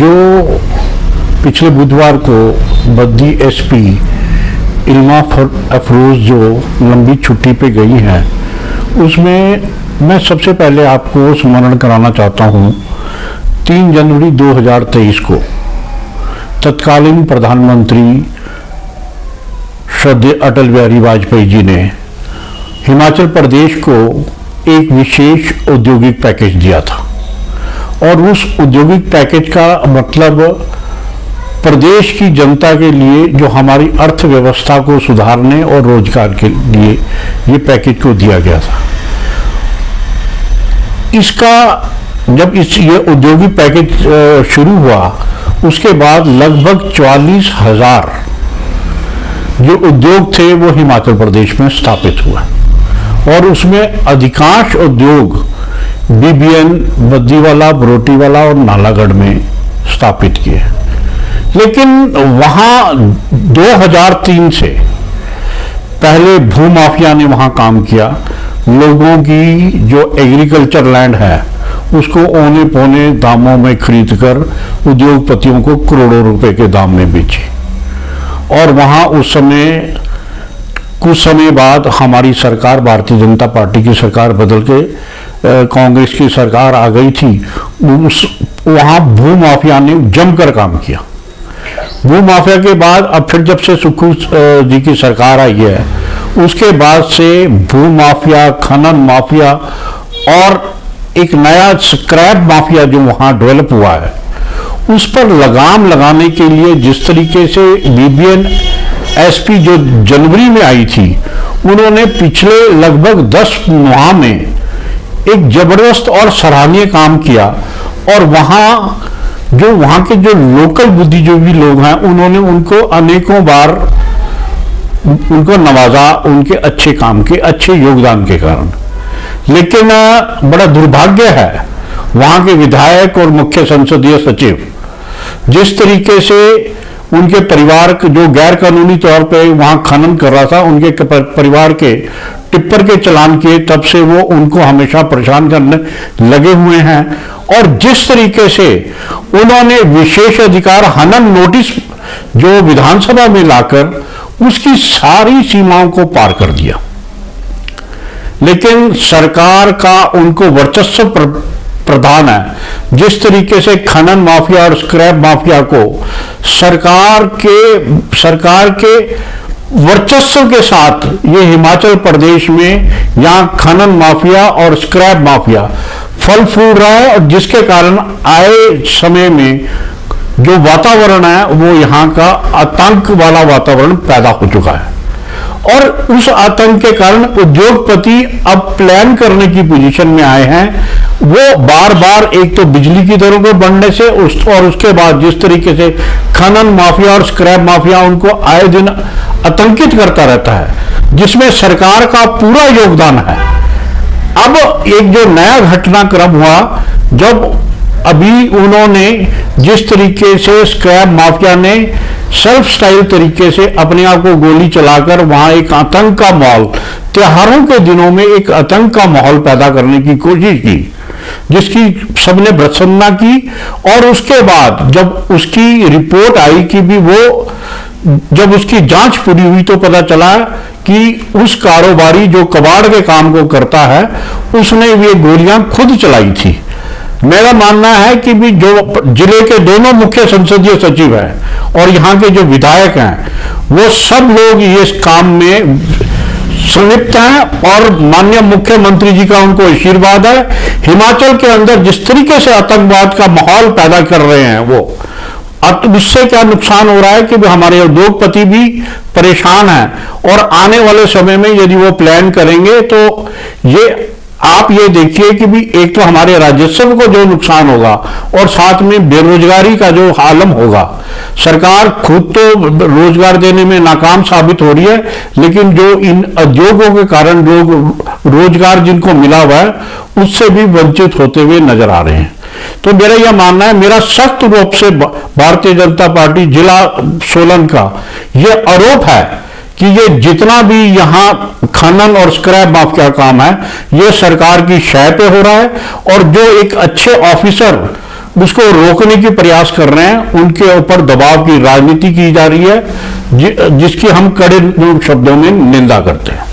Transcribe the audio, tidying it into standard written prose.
जो पिछले बुधवार को बद्दी एसपी इल्मा अफरोज जो लंबी छुट्टी पे गई हैं, उसमें मैं सबसे पहले आपको स्मरण कराना चाहता हूं 3 जनवरी 2023 को तत्कालीन प्रधानमंत्री श्रद्धेय अटल बिहारी वाजपेयी जी ने हिमाचल प्रदेश को एक विशेष औद्योगिक पैकेज दिया था और उस औद्योगिक पैकेज का मतलब प्रदेश की जनता के लिए जो हमारी अर्थव्यवस्था को सुधारने और रोजगार के लिए ये पैकेज को दिया गया था। इसका जब ये औद्योगिक पैकेज शुरू हुआ उसके बाद लगभग 44,000 जो उद्योग थे वो हिमाचल प्रदेश में स्थापित हुआ और उसमें अधिकांश उद्योग बीबीएन, बद्दीवाला, बरोटीवाला और नालागढ़ में स्थापित किए। लेकिन वहां 2003 से पहले भूमाफिया ने वहां काम किया। लोगों की जो एग्रीकल्चर लैंड है उसको औने पौने दामों में खरीदकर उद्योगपतियों को करोड़ों रुपए के दाम में बेची और वहां उस समय कुछ समय बाद हमारी सरकार, भारतीय जनता पार्टी की सरकार बदल के कांग्रेस की सरकार आ गई थी। वहां भूमाफिया ने जमकर काम किया। भूमाफिया के बाद अब फिर जब से सुखू जी की सरकार आई है उसके बाद से भूमाफिया, खनन माफिया और एक नया स्क्रैप माफिया जो वहां डेवलप हुआ है उस पर लगाम लगाने के लिए जिस तरीके से बीबीएन एसपी जो जनवरी में आई थी, उन्होंने पिछले लगभग 10 माह में एक जबरदस्त और सराहनीय काम किया और वहां के जो लोकल बुद्धिजीवी लोग हैं उन्होंने उनको अनेकों बार उनको नवाजा उनके अच्छे काम के, अच्छे योगदान के कारण। लेकिन बड़ा दुर्भाग्य है वहां के विधायक और मुख्य संसदीय सचिव जिस तरीके से उनके परिवार जो गैर कानूनी तौर पे वहां खनन कर रहा था, उनके परिवार के टिप्पर के चालान किए, तब से वो उनको हमेशा परेशान करने लगे हुए हैं। और जिस तरीके से उन्होंने विशेष अधिकार हनन नोटिस जो विधानसभा में लाकर उसकी सारी सीमाओं को पार कर दिया। लेकिन सरकार का उनको वर्चस्व प्रधान है। जिस तरीके से खनन माफिया और स्क्रैप माफिया को सरकार के वर्चस्व के साथ ये हिमाचल प्रदेश में यहाँ खनन माफिया और स्क्रैप माफिया फल फूल रहा है और जिसके कारण आए समय में जो वातावरण है वो यहाँ का आतंक वाला वातावरण पैदा हो चुका है और उस आतंक के कारण उद्योगपति अब प्लान करने की पोजीशन में आए हैं। वो बार बार एक तो बिजली की दरों के बढ़ने से और उसके बाद जिस तरीके से खनन माफिया और स्क्रैप माफिया उनको आए दिन आतंकित करता रहता है, जिसमें सरकार का पूरा योगदान है। अब एक जो नया घटनाक्रम हुआ जब अभी उन्होंने जिस तरीके से स्क्रैप माफिया ने सेल्फ स्टाइल तरीके से अपने आप को गोली चलाकर वहां एक आतंक का माहौल, त्योहारों के दिनों में एक आतंक का माहौल पैदा करने की कोशिश की, जिसकी सबने भर्त्सना की। और उसके बाद जब उसकी रिपोर्ट आई कि भी वो जब उसकी जांच पूरी हुई तो पता चला कि उस कारोबारी जो कबाड़ के काम को करता है उसने ये गोलियां खुद चलाई थी। मेरा मानना है कि भी जो जिले के दोनों मुख्य संसदीय सचिव हैं और यहाँ के जो विधायक हैं वो सब लोग इस काम में संलिप्त हैं और माननीय मुख्यमंत्री जी का उनको आशीर्वाद है। हिमाचल के अंदर जिस तरीके से आतंकवाद का माहौल पैदा कर रहे हैं वो, अब उससे क्या नुकसान हो रहा है कि हमारे उद्योगपति भी परेशान हैं और आने वाले समय में यदि वो प्लान करेंगे तो ये आप ये देखिए कि भी एक तो हमारे राजस्व को जो नुकसान होगा और साथ में बेरोजगारी का जो आलम होगा। सरकार खुद तो रोजगार देने में नाकाम साबित हो रही है, लेकिन जो इन उद्योगों के कारण लोग रोजगार जिनको मिला हुआ है उससे भी वंचित होते हुए नजर आ रहे हैं। तो मेरा यह मानना है, मेरा सख्त रूप से भारतीय जनता पार्टी जिला सोलन का यह आरोप है कि ये जितना भी यहाँ खनन और स्क्रैप माफिया काम है ये सरकार की शय पे हो रहा है और जो एक अच्छे ऑफिसर उसको रोकने की प्रयास कर रहे हैं, उनके ऊपर दबाव की राजनीति की जा रही है, जिसकी हम कड़े शब्दों में निंदा करते हैं।